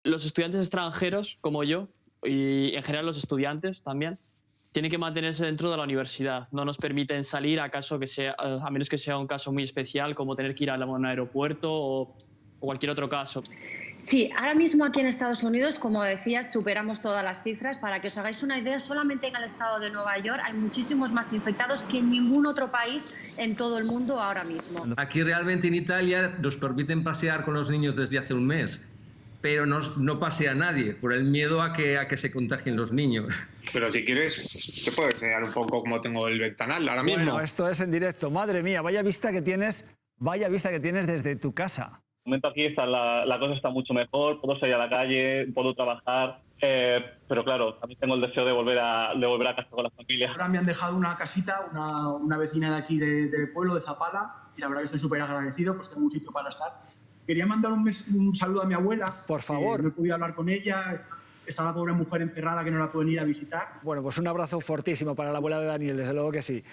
los estudiantes extranjeros, como yo, y en general los estudiantes también, tienen que mantenerse dentro de la universidad. No nos permiten salir a menos que sea un caso muy especial, como tener que ir a un aeropuerto o cualquier otro caso. Sí, ahora mismo aquí en Estados Unidos, como decías, superamos todas las cifras. Para que os hagáis una idea, solamente en el estado de Nueva York hay muchísimos más infectados que en ningún otro país en todo el mundo ahora mismo. Aquí realmente en Italia nos permiten pasear con los niños desde hace un mes, pero no pasea nadie por el miedo a que se contagien los niños. Pero si quieres, te puedo enseñar un poco cómo tengo el ventanal ahora mismo. Bueno, esto es en directo. Madre mía, vaya vista que tienes desde tu casa. De momento aquí la cosa está mucho mejor, puedo salir a la calle, puedo trabajar, pero claro, también tengo el deseo de volver a casa con la familia. Ahora me han dejado una casita, una vecina de aquí del pueblo, de Zapala, y la verdad que estoy súper agradecido, pues tengo un sitio para estar. Quería mandar un saludo a mi abuela. Por favor. No he podido hablar con ella, está la pobre mujer encerrada que no la pueden ir a visitar. Bueno, pues un abrazo fortísimo para la abuela de Daniel, desde luego que sí.